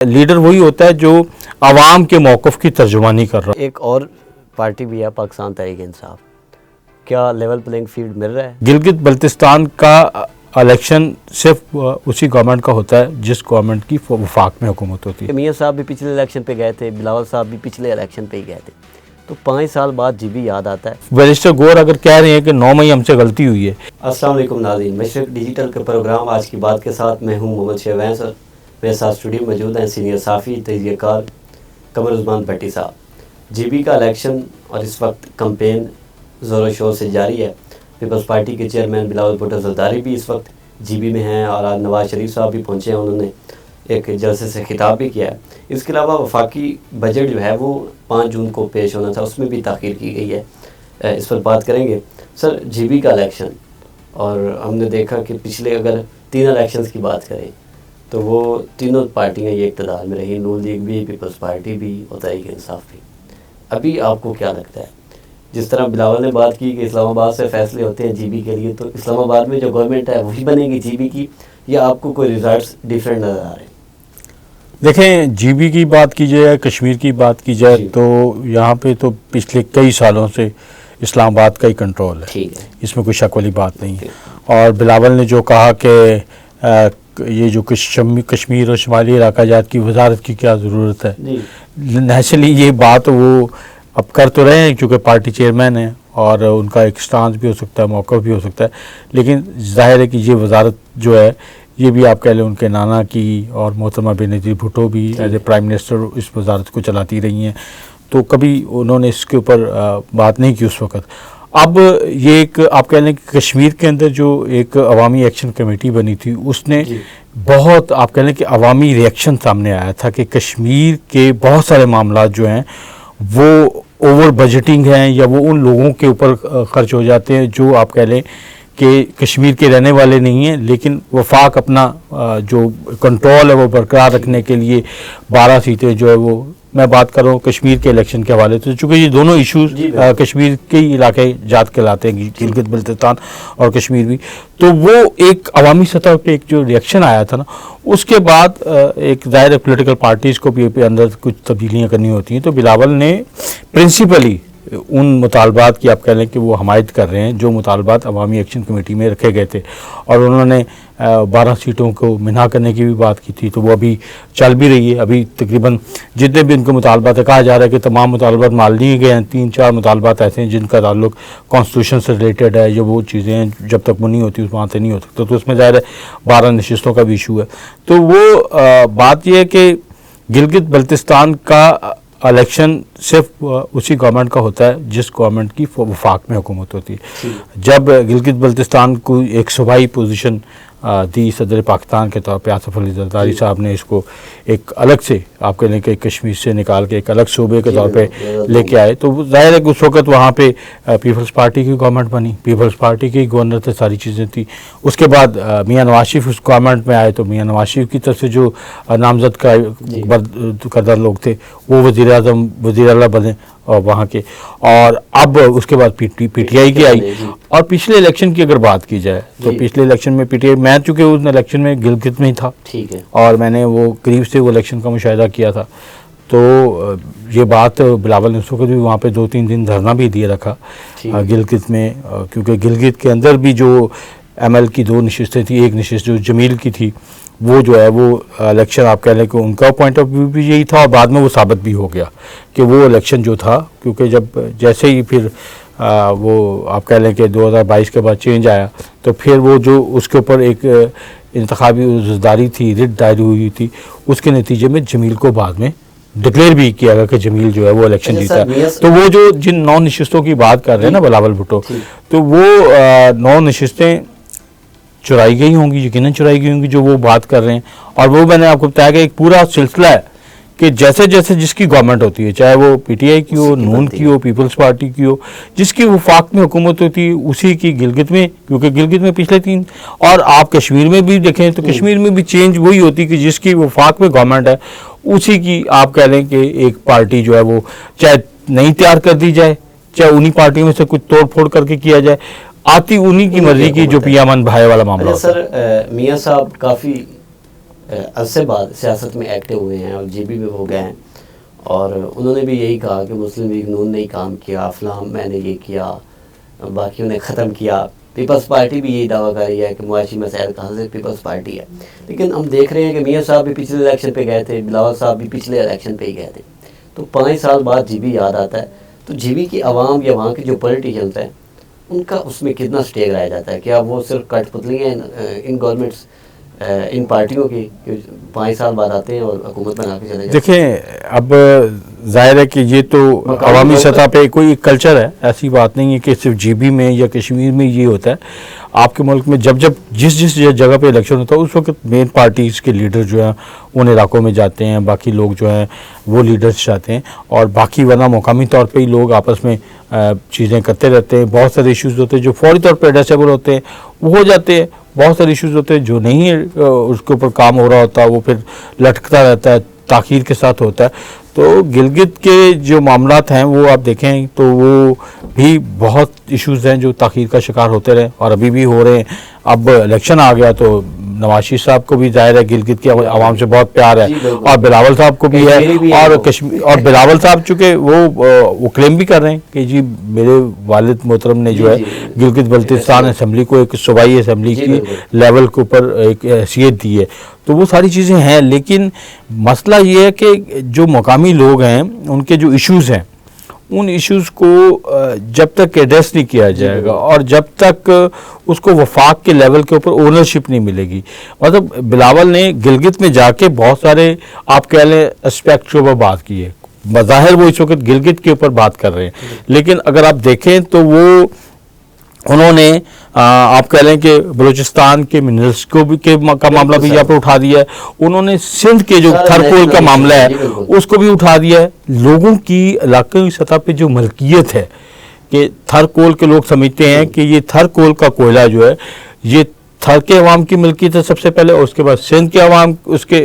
Leader वही होता है जो आवाम के मौक़िफ़ की तर्जुमानी कर रहा है। एक और पार्टी भी है पाकिस्तान तहरीक इंसाफ, क्या लेवल प्लेइंग फील्ड मिल रहा है? गिलगित बल्तिस्तान का इलेक्शन सिर्फ उसी गवर्नमेंट का होता है जिस गवर्नमेंट की वफाक में हुकूमत होती है। मियाँ साहब भी पिछले इलेक्शन पे गए थे, बिलावल साहब भी पिछले इलेक्शन पे ही गए थे, तो 5 साल बाद जीबी याद आता है। बैरिस्टर गौर अगर कह रहे हैं कि 9 मई हमसे गलती हुई है। अस्सलाम वालेकुम नाज़रीन, मशरिक डिजिटल के प्रोग्राम आज की बात के साथ मैं हूँ मोहम्मद शहवैंस और मेरे साथ स्टूडियो मौजूद हैं सीनियर साफ़ी तजज़ियाकार कमर उस्मान भट्टी साहब। जीबी का इलेक्शन और इस वक्त कैंपेन ज़ोर शोर से जारी है। पीपल्स पार्टी के चेयरमैन बिलावल भुट्टो ज़रदारी भी इस वक्त जीबी में हैं और आज नवाज़ शरीफ साहब भी पहुँचे हैं, उन्होंने एक जलसे से खिताब भी किया है। इसके अलावा वफाकी बजट जो है वो 5 जून को पेश होना था, उसमें भी ताख़ीर की गई है। इस पर बात करेंगे। सर, जीबी का इलेक्शन, और हमने देखा कि पिछले अगर 3 इलेक्शंस की बात करें तो वो तीनों पार्टियां ये इक़्तिदार में रही, नून लीग भी, पीपल्स पार्टी भी और तहरीक इंसाफ भी। अभी आपको क्या लगता है, जिस तरह बिलावल ने बात की कि इस्लामाबाद से फैसले होते हैं जीबी के लिए, तो इस्लामाबाद में जो गवर्नमेंट है वही बनेगी जीबी की, या आपको कोई रिजल्ट्स डिफरेंट नज़र आ रहे हैं? देखें, जीबी की बात की जाए, कश्मीर की बात की जाए तो यहाँ पे तो पिछले कई सालों से इस्लामाबाद का ही कंट्रोल है। ठीक है, इसमें कोई शक वाली बात नहीं है। और बिलावल ने जो कहा कि ये जो कश्मीर और शुमाली इलाका जात की वजारत की क्या ज़रूरत है, नेचुरली ये बात वो अब कर तो रहे हैं क्योंकि पार्टी चेयरमैन है और उनका एक स्टांस भी हो सकता है, मौक़िफ़ भी हो सकता है, लेकिन जाहिर है कि ये वजारत जो है ये भी आप कह लें उनके नाना की, और मोहतरमा बेनज़ीर भुट्टो भी एज ए प्राइम मिनिस्टर इस वजारत को चलाती रही हैं, तो कभी उन्होंने इसके ऊपर बात नहीं की उस वक़्त। अब ये एक आप कह लें कि कश्मीर के अंदर जो एक अवामी एक्शन कमेटी बनी थी, उसने बहुत आप कह लें कि अवामी रिएक्शन सामने आया था कि कश्मीर के बहुत सारे मामला जो हैं वो ओवर बजटिंग हैं, या वो उन लोगों के ऊपर खर्च हो जाते हैं जो आप कह लें कि कश्मीर के रहने वाले नहीं हैं, लेकिन वफाक अपना जो कंट्रोल है वो बरकरार रखने के लिए 12 सीटें जो है वो, मैं बात कर रहा हूँ कश्मीर के इलेक्शन के हवाले से, चूँकि ये दोनों इशूज़ कश्मीर के ही इलाके जात कहलाते हैं, गिलगित बल्तिस्तान और कश्मीर भी, तो वो एक अवामी सतह पे एक जो रिएक्शन आया था ना, उसके बाद एक ज़ाहिर पॉलिटिकल पार्टीज़ को भी अंदर कुछ तब्दीलियाँ करनी होती हैं। तो बिलावल ने प्रिंसिपली उन मुतालबात की आप कह लें कि वो हमायत कर रहे हैं जो मुतालबात अवामी एक्शन कमेटी में रखे गए थे, और उन्होंने 12 सीटों को मिना करने की भी बात की थी, तो वो अभी चल भी रही है। अभी तकरीबन जितने भी उनके मुतालबात है, कहा जा रहा है कि तमाम मुतालबात मान लिए गए हैं। 3-4 मुतालबात ऐसे हैं जिनका ताल्लुक कॉन्स्टिट्यूशन से रिलेटेड है, जो वो चीज़ें हैं जब तक वो नहीं होती वहाँ से नहीं हो सकता, तो उसमें ज़ाहिर है 12 नशिस्तों का भी इशू है। तो वो बात यह है कि गिलगित बल्तिस्तान का इलेक्शन सिर्फ उसी गवर्नमेंट का होता है जिस गवर्नमेंट की वफाक में हुकूमत होती है। जब गिलगित बल्तिस्तान को एक सूबाई पोजीशन दी सदर पाकिस्तान के तौर पे आसिफ अली जरदारी साहब ने, इसको एक अलग से आप कह लें कि कश्मीर से निकाल के एक अलग सूबे के तौर पे लेके आए, तो जाहिर है कि उस वक्त वहाँ पे पीपल्स पार्टी की गवर्नमेंट बनी, पीपल्स पार्टी की गवर्नर से सारी चीज़ें थी। उसके बाद मियाँ नवाज शरीफ उस गवर्नमेंट में आए, तो मियाँ नवाज शरीफ की तरफ से जो नामजद करदार लोग थे वो वज़ीर आज़म वज़ीर आला बने और वहाँ के, और अब उसके बाद पीटीआई की आई। और पिछले इलेक्शन की अगर बात की जाए तो पिछले इलेक्शन में पीटीआई, मैं चूँकि उस इलेक्शन में गिलगित में ही था, ठीक है, और मैंने वो करीब से वो इलेक्शन का मुशाहिदा किया था, तो ये बात बिलावल ने उस वक्त भी वहाँ पे 2-3 दिन धरना भी दिए रखा गिलगित में, क्योंकि गिलगित के अंदर भी जो एमएल की 2 नशिस्तें थी, एक नशिस्त जो जमील की थी, वो जो है वो इलेक्शन आप कह लें कि उनका पॉइंट ऑफ व्यू भी यही था, और बाद में वो साबित भी हो गया कि वो इलेक्शन जो था, क्योंकि जब जैसे ही फिर वो आप कह लें कि 2022 के बाद चेंज आया, तो फिर वो जो उसके ऊपर एक इंतखाबी ज़रदारी थी, रिट दायर हुई थी, उसके नतीजे में जमील को बाद में डिक्लेयर भी किया गया कि जमील जो है वो इलेक्शन जीता। तो वो जो जिन 9 नशिस्तों की बात कर रहे हैं ना बिलावल भुट्टो, तो वो 9 नशिस्तें चुराई गई होंगी, यकीनन चुराई गई होंगी जो वो बात कर रहे हैं। और वो मैंने आपको बताया कि एक पूरा सिलसिला है कि जैसे जैसे जिसकी गवर्नमेंट होती है, चाहे वो पीटीआई की हो, नून की हो, पीपल्स पार्टी की हो, जिसकी वफाक में हुकूमत होती है, उसी की गिलगित में, क्योंकि गिलगित में पिछले 3, और आप कश्मीर में भी देखें तो कश्मीर में भी चेंज वही होती है कि जिसकी वफाक में गवर्नमेंट है उसी की आप कह लें कि एक पार्टी जो है वो चाहे नई तैयार कर दी जाए, चाहे उन्हीं पार्टियों में से कुछ तोड़ फोड़ करके किया जाए, आती उन्हीं की मर्जी की जो पियामन भाई वाला मामला। सर, मियाँ साहब काफ़ी अरसे बाद सियासत में एक्टिव हुए हैं और जीबी में वो गए हैं, और उन्होंने भी यही कहा कि मुस्लिम लीग नून ने ही काम किया, फलां मैंने ये किया, बाकियों ने ख़त्म किया। पीपल्स पार्टी भी यही दावा कर रही है कि मुआशी मसाइल का हल पीपल्स पार्टी है। लेकिन हम देख रहे हैं कि मियाँ साहब भी पिछले इलेक्शन पे गए थे, बिलावल साहब भी पिछले इलेक्शन पे ही गए थे, तो 5 साल बाद जीबी याद आता है। तो जीबी की आवाम या वहाँ के जो पॉलिटिशियंस हैं उनका उसमें कितना स्टेक रह जाता है? क्या वो सिर्फ कठपुतली हैं इन गवर्नमेंट्स, इन पार्टियों की 5 साल बाद आते हैं और हुकूमत बना के चले जाते हैं? देखें, अब जाहिर है कि ये तो अवामी सतह पे कोई कल्चर है, ऐसी बात नहीं है कि सिर्फ जीबी में या कश्मीर में ये होता है। आपके मुल्क में जब जब जिस जगह पे इलेक्शन होता है उस वक्त मेन पार्टीज़ के लीडर जो हैं उन इलाकों में जाते हैं, बाकी लोग जो हैं वो लीडर्स जाते हैं, और बाकी वरना मौकामी तौर पे ही लोग आपस में चीज़ें करते रहते हैं। बहुत सारे इश्यूज़ होते हैं जो फौरी तौर पर एड्रेसेबल होते हैं वो हो जाते हैं, बहुत सारे इश्यूज़ होते हैं जो नहीं है उसके ऊपर काम हो रहा होता, वो फिर लटकता रहता है, ताख़ीर के साथ होता है। तो गिलगित के जो मामलात हैं वो आप देखें तो वो भी बहुत इश्यूज़ हैं जो ताख़ीर का शिकार होते रहे और अभी भी हो रहे हैं। अब इलेक्शन आ गया तो नवाज शरीफ साहब को भी जाहिर है गिलगित की आवाम से बहुत प्यार है, और बिलावल साहब को भी है, और कश्मीर और बिलावल साहब चूँकि वो क्लेम भी कर रहे हैं कि जी मेरे वालिद मोहतरम ने जो है गिलगित बल्तिस्तान असम्बली को एक सूबाई असम्बली की लेवल के ऊपर एक हैसियत दी है। तो वो सारी चीज़ें हैं, लेकिन मसला ये है कि जो मकामी लोग हैं उनके जो इश्यूज़ हैं उन इश्यूज़ को जब तक एड्रेस नहीं किया जाएगा और जब तक उसको वफाक के लेवल के ऊपर ओनरशिप नहीं मिलेगी, मतलब बिलावल ने गिलगित में जाके बहुत सारे आप कह लें एस्पेक्ट के ऊपर बात की है। बज़ाहिर वो इस वक्त गिलगित के ऊपर बात कर रहे हैं, लेकिन अगर आप देखें तो वो उन्होंने आप कह लें कि बलूचिस्तान के मिनरल्स को भी का मामला भी यहाँ पर उठा दिया है, उन्होंने सिंध के जो थरकोल का मामला है उसको भी उठा दिया है। लोगों की इलाकाई सतह पे जो मलकियत है कि थरकोल के लोग समझते हैं कि ये थरकोल का कोयला जो है ये थर के अवाम की मिल्कियत है सबसे पहले, और उसके बाद सिंध के अवाम उसके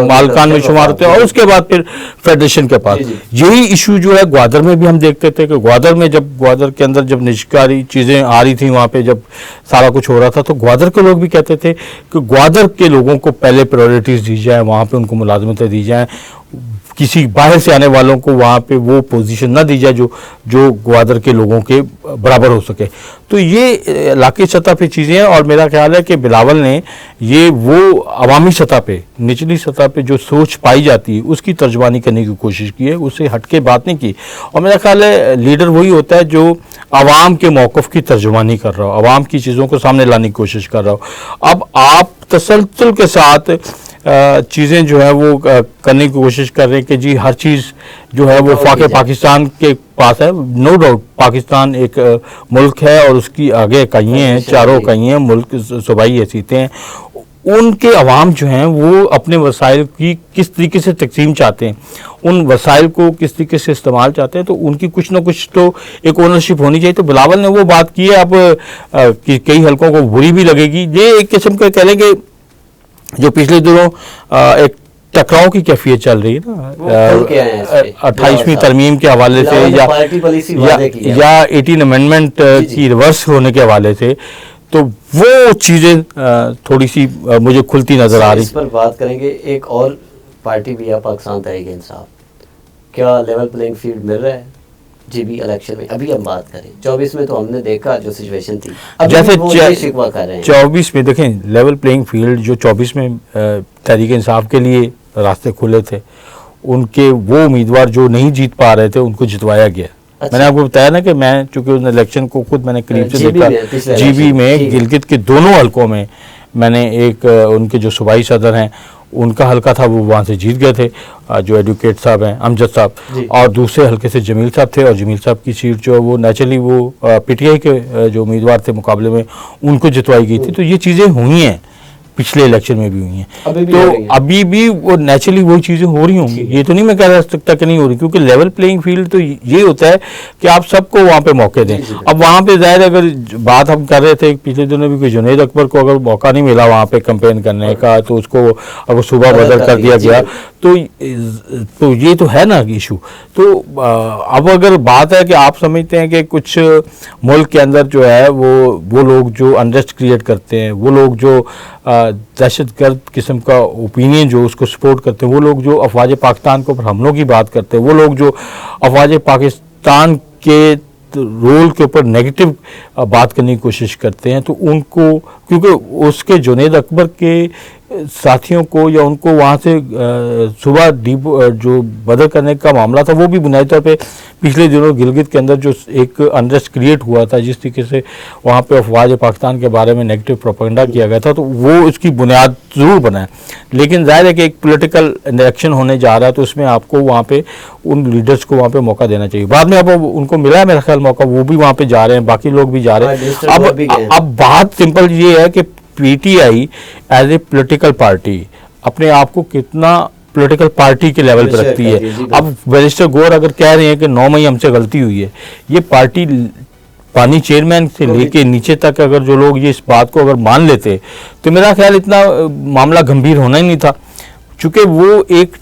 मालकान में शुमार होते हैं, और उसके बाद फिर फेडरेशन के पास। यही इशू जो है ग्वादर में भी हम देखते थे कि ग्वादर में जब ग्वादर के अंदर जब निजकारी चीज़ें आ रही थी वहाँ पे जब सारा कुछ हो रहा था तो ग्वादर के लोग भी कहते थे कि ग्वादर के लोगों को पहले प्रायोरिटीज़ दी जाए, वहाँ पर उनको मुलाजमतें दी जाएँ, किसी बाहर से आने वालों को वहाँ पे वो पोजीशन ना दी जाए जो ग्वादर के लोगों के बराबर हो सके। तो ये इलाकी सतह पे चीज़ें हैं, और मेरा ख्याल है कि बिलावल ने ये वो अवामी सतह पे निचली सतह पे जो सोच पाई जाती है उसकी तर्जमानी करने की कोशिश की है, उससे हट के बात नहीं की। और मेरा ख्याल है लीडर वही होता है जो आवाम के मौक़िफ़ की तर्जमानी कर रहा हो, आवाम की चीज़ों को सामने लाने की कोशिश कर रहा हो। अब आप तसलसल के साथ चीज़ें जो है वो करने की कोशिश कर रहे हैं कि जी हर चीज़ जो है वो फाके पाकिस्तान के पास है। नो डाउट पाकिस्तान एक मुल्क है और उसकी आगे इकाइयाँ हैं, चारों इकाइयाँ मुल्क सूबाई हैसियतें हैं। उनके अवाम जो हैं वो अपने वसाइल की किस तरीके से तकसीम चाहते हैं, उन वसाइल को किस तरीके से इस्तेमाल चाहते हैं, तो उनकी कुछ ना कुछ तो एक ओनरशिप होनी चाहिए। तो बिलावल ने वो बात की है। अब कई हल्कों को बुरी भी लगेगी, ये एक किस्म का कह लें कि जो पिछले दिनों एक टकराव की कैफियत चल रही है ना 28वीं तरमीम के हवाले से या 18 अमेंडमेंट की रिवर्स होने के हवाले से, तो वो चीज़ें थोड़ी सी मुझे खुलती नजर आ रही। इस पर बात करेंगे। एक और पार्टी भी है पाकिस्तान तहरीक इंसाफ, क्या लेवल प्लेइंग फील्ड मिल रहा है जीबी इलेक्शन में? अभी हम बात करें 24 में तो हमने देखा जो सिचुएशन थी, जैसे शिकवा कर रहे हैं 24 में देखें लेवल प्लेइंग फील्ड जो 24 में तहरीक इंसाफ के लिए रास्ते खुले थे, उनके वो उम्मीदवार जो नहीं जीत पा रहे थे उनको जितवाया गया। अच्छा। मैंने आपको बताया ना कि मैं चूंकि उन इलेक्शन को खुद मैंने करीब से देखा, जीबी में गिलगित के दोनों हलकों में मैंने एक उनके जो सूबाई सदर हैं उनका हल्का था वो वहाँ से जीत गए थे, जो एडवोकेट साहब हैं अमजद साहब, और दूसरे हल्के से जमील साहब थे, और जमील साहब की सीट जो है वो नेचुरली वो पीटीआई के जो उम्मीदवार थे मुकाबले में उनको जितवाई गई थी। तो ये चीज़ें हुई हैं, पिछले इलेक्शन में भी हुई हैं, तो अभी भी वो नेचुरली वही चीज़ें हो रही होंगी। ये तो नहीं मैं कह सकता कि नहीं हो रही, क्योंकि लेवल प्लेइंग फील्ड तो ये होता है कि आप सबको वहाँ पे मौके दें। अब वहाँ पे ज़ाहिर अगर बात हम कर रहे थे पिछले दिनों भी, जुनैद अकबर को अगर मौका नहीं मिला वहाँ पे कैंपेन करने का तो उसको अगर सुबह बदल कर दिया गया तो ये तो है ना इशू। तो अब अगर बात है कि आप समझते हैं कि कुछ मुल्क के अंदर जो है वो लोग जो अनरेस्ट क्रिएट करते हैं, वो लोग जो दहशतगर्द किस्म का ओपिनियन जो उसको सपोर्ट करते हैं, वो लोग जो अफवाज पाकिस्तान के ऊपर हमलों की बात करते हैं, वो लोग जो अफवाज पाकिस्तान के रोल के ऊपर नेगेटिव बात करने की कोशिश करते हैं, तो उनको, क्योंकि उसके जुनैद अकबर के साथियों को या उनको वहाँ से सुबह जो बदर करने का मामला था, वो भी बुनियादी तौर पे पिछले दिनों गिलगित के अंदर जो एक अनरेस्ट क्रिएट हुआ था, जिस तरीके से वहाँ पे अफवाज पाकिस्तान के बारे में नेगेटिव प्रोपेगेंडा किया गया था, तो वो इसकी बुनियाद ज़रूर बना है। लेकिन जाहिर है कि एक पॉलिटिकल इलेक्शन होने जा रहा है, तो उसमें आपको वहाँ पे उन लीडर्स को वहाँ पे मौका देना चाहिए। बाद में अब उनको मिला है मेरा ख्याल मौका, वो भी वहाँ पे जा रहे हैं, बाकी लोग भी जा रहे हैं। अब बात सिंपल ये है कि PTI as a political party अपने आप को कितना पॉलिटिकल पार्टी के लेवल पर रखती है। अब बैरिस्टर गौर अगर कह रहे हैं कि 9 मई हमसे गलती हुई है, ये पार्टी पानी चेयरमैन से लेके नीचे तक अगर जो लोग ये इस बात को अगर मान लेते, तो मेरा ख्याल इतना मामला गंभीर होना ही नहीं था, चूँकि वो एक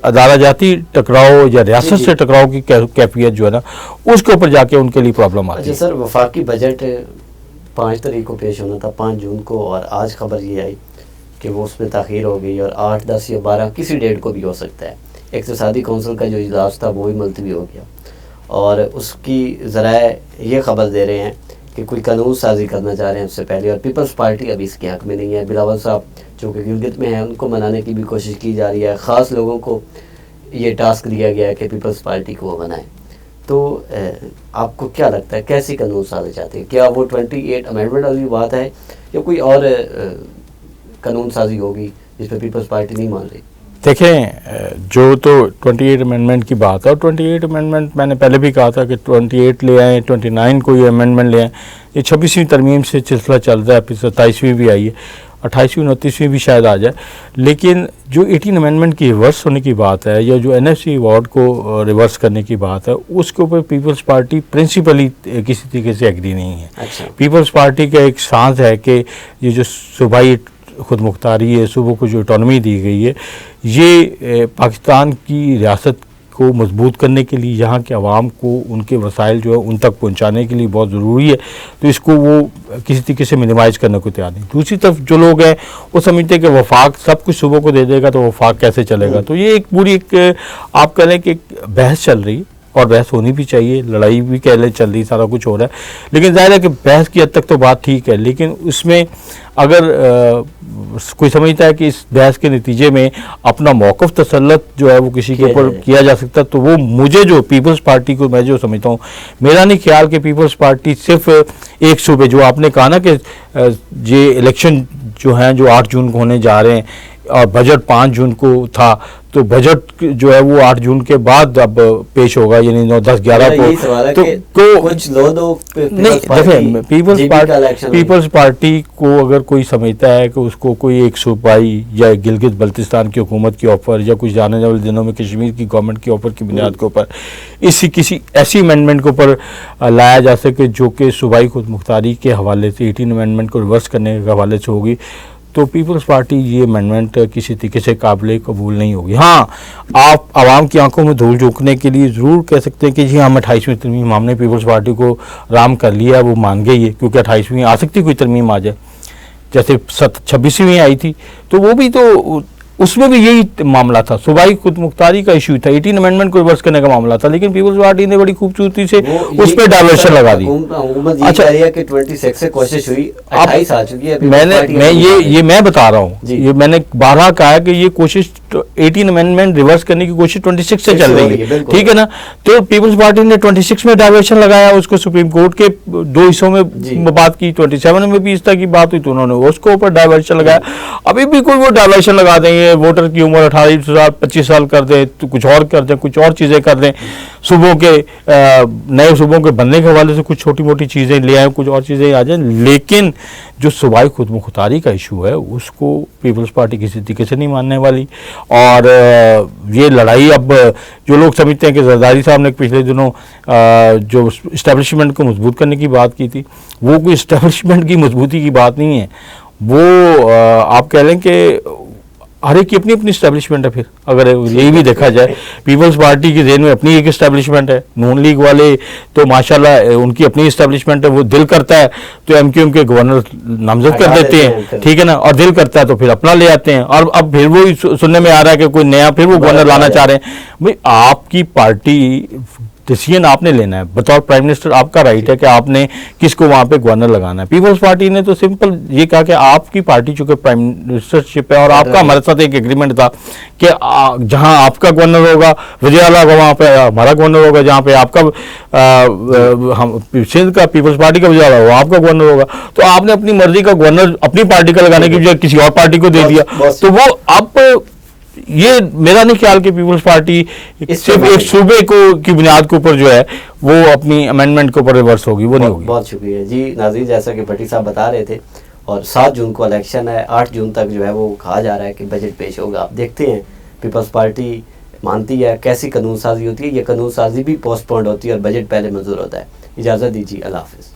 अदालती टकराव या रियासत से टकराव की कैफियत जो है ना, उसके ऊपर जाके उनके लिए प्रॉब्लम आती है। सर, वफाकी बजट 5 तारीख को पेश होना था, 5 जून को, और आज खबर ये आई कि वो उसमें ताख़ीर हो गई और 8, 10 या 12 किसी डेट को भी हो सकता है। इक़्तिसादी कौंसिल का जो इजलास था वो भी मुलतवी हो गया, और उसकी ज़राए ये ख़बर दे रहे हैं कि कोई कानून साजी करना चाह रहे हैं उससे पहले, और पीपल्स पार्टी अभी इसके हक़ में नहीं है। बिलावल साहब जो कि गिलगित में हैं, उनको मनाने की भी कोशिश की जा रही है। ख़ास लोगों को ये टास्क दिया गया है कि पीपल्स पार्टी को वो बनाएं। तो आपको क्या लगता है, कैसी कानून साजे चाहते हैं? क्या वो 28 अमेंडमेंट वाली बात है, या कोई और कानून साजी होगी जिस पर पीपल्स पार्टी नहीं मान रही? देखें, जो तो 28 अमेंडमेंट की बात है, और 28 अमेंडमेंट मैंने पहले भी कहा था कि 28 ले आएँ, 29 कोई अमेंडमेंट ले आएँ। ये 26वीं तरमीम से सिलसिला चल रहा है, फिर 27वीं भी आई है, 28वीं 29वीं भी शायद आ जाए। लेकिन जो 18 अमेंडमेंट की रिवर्स होने की बात है, या जो एनएफसी अवार्ड को रिवर्स करने की बात है, उसके ऊपर पीपल्स पार्टी प्रिंसिपली किसी तरीके से एग्री नहीं है। अच्छा। पीपल्स पार्टी का एक सांस है कि ये जो सूबाई खुद मुख्तारी है, सूबों को जो ऑटोनॉमी दी गई है, ये पाकिस्तान की रियासत को मजबूत करने के लिए, यहाँ के अवाम को उनके वसाइल जो है उन तक पहुँचाने के लिए बहुत ज़रूरी है। तो इसको वो किसी तरीके से मिनिमाइज़ करने को तैयार नहीं। दूसरी तरफ जो लोग हैं वो समझते हैं कि वफाक सब कुछ सूबों को दे देगा, तो वफाक कैसे चलेगा। तो ये एक पूरी एक आप कह लें कि एक बहस चल रही है, और बहस होनी भी चाहिए, लड़ाई भी कह लें चल रही, सारा कुछ हो रहा है। लेकिन ज़ाहिर है कि बहस की हद तक तो बात ठीक है, लेकिन उसमें अगर कोई समझता है कि इस बहस के नतीजे में अपना मौक़िफ़ तसल्लुत जो है वो किसी के ऊपर किया जा सकता, तो वो मुझे जो पीपल्स पार्टी को मैं जो समझता हूँ, मेरा नहीं ख्याल कि पीपल्स पार्टी सिर्फ एक सूबे, जो आपने कहा ना कि ये इलेक्शन जो हैं जो 8 जून को होने जा रहे हैं, और बजट 5 जून को था, तो बजट जो है वो 8 जून के बाद अब पेश होगा, यानी 9, 10, 11 को। तो कुछ लोग नहीं, देखें, पीपल्स पार्टी को अगर कोई समझता है कि उसको कोई एक सूबाई या गिलगित बल्तिस्तान की हुकूमत की ऑफर, या कुछ आने वाले दिनों में कश्मीर की गवर्नमेंट की ऑफर की बुनियाद के ऊपर किसी ऐसी अमेंडमेंट के ऊपर लाया जा सके जो कि सूबाई खुद मुख्तारी के हवाले से 18 अमेंडमेंट को रिवर्स करने के हवाले से होगी, तो पीपल्स पार्टी ये अमेंडमेंट किसी तरीके से काबिल कबूल नहीं होगी। हाँ, आप आवाम की आंखों में धूल झोंकने के लिए ज़रूर कह सकते हैं कि जी हम 28वीं तरमीम, हमने पीपल्स पार्टी को राम कर लिया, वो मान गई है, क्योंकि 28वीं आ सकती कोई तरमीम आ जाए, जैसे 26वीं आई थी, तो वो भी तो उसमें भी यही मामला था, सूबाई खुद मुख्तारी का इशू था, 18 अमेंडमेंट को रिवर्स करने का मामला था, लेकिन पीपल्स पार्टी ने बड़ी खूबसूरती से उस पर डायवर्शन लगा दी। अच्छा, कि 26 से कोशिश हुई, 28 आ चुकी है। मैं बता रहा हूँ, ये मैंने 12 कहा है कि ये कोशिश 18 अमेंडमेंट रिवर्स करने की कोशिश 26 से चल रही है, ठीक है ना। तो पीपल्स पार्टी ने 26 में डायवर्शन लगाया, उसको सुप्रीम कोर्ट के 2 हिस्सों में बात की, 27 में भी इस तरह की बात हुई, तो उन्होंने उसको ऊपर डायवर्शन लगाया। अभी भी कोई वो डायवर्शन लगा देंगे, वोटर की उम्र 18 साल 25 साल कर दें, तो कुछ और कर दें, कुछ और चीज़ें कर दें, सूबों के नए सूबों के बनने के हवाले से कुछ छोटी मोटी चीज़ें ले आएँ, कुछ और चीज़ें आ जाएँ, लेकिन जो सूबाई खुद मुख्तारी का इशू है उसको पीपल्स पार्टी किसी तरीके से नहीं मानने वाली। और ये लड़ाई, अब जो लोग समझते हैं कि जरदारी साहब ने पिछले दिनों जो इस्टेब्लिशमेंट को मजबूत करने की बात की थी, वो कोई इस्टेब्लिशमेंट की मजबूती की बात नहीं है, वो आप कह लें कि हर एक की अपनी अपनी इस्टेब्लिशमेंट है। फिर अगर यही भी देखा जाए, पीपल्स पार्टी की जेन में अपनी एक इस्टेब्लिशमेंट है, नून लीग वाले तो माशाल्लाह उनकी अपनी इस्टेब्लिशमेंट है। वो दिल करता है तो एमक्यूएम के गवर्नर नामजद कर देते हैं, ठीक है ना, और दिल करता है तो फिर अपना ले आते हैं। और अब फिर वो सुनने में आ रहा है कि कोई नया फिर वो गवर्नर लाना चाह रहे हैं। भाई आपकी पार्टी, डिसीजन आपने लेना है बतौर प्राइम मिनिस्टर, आपका राइट है कि आपने किसको वहां पे गवर्नर लगाना है। पीपल्स पार्टी ने तो सिंपल ये कहा कि आपकी पार्टी चूंकि प्राइम मिनिस्टरशिप है और आपका हमारे साथ एक एग्रीमेंट था कि जहां आपका गवर्नर होगा विजयाला होगा, वहां पे हमारा गवर्नर होगा, जहां पे आपका हम सिंध का पीपल्स पार्टी का विजयाला होगा आपका गवर्नर होगा। तो आपने अपनी मर्जी का गवर्नर अपनी पार्टी का लगाने की बजाय किसी और पार्टी को दे दिया। तो वो अब ये मेरा नहीं ख्याल कि पीपल्स पार्टी सिर्फ एक सूबे को की बुनियाद के ऊपर जो है वो अपनी अमेंडमेंट के ऊपर रिवर्स होगी, वो नहीं होगी। बहुत शुक्रिया जी नाज़रीन, जैसा कि भट्टी साहब बता रहे थे, और 7 जून को इलेक्शन है, 8 जून तक जो है वो कहा जा रहा है कि बजट पेश होगा। आप देखते हैं पीपल्स पार्टी मानती है कैसी कानून साजी होती है, ये कानून साजी भी पोस्टपोन्ड होती है और बजट पहले मंजूर होता है। इजाज़त दीजिए, अल्लाह हाफिज़।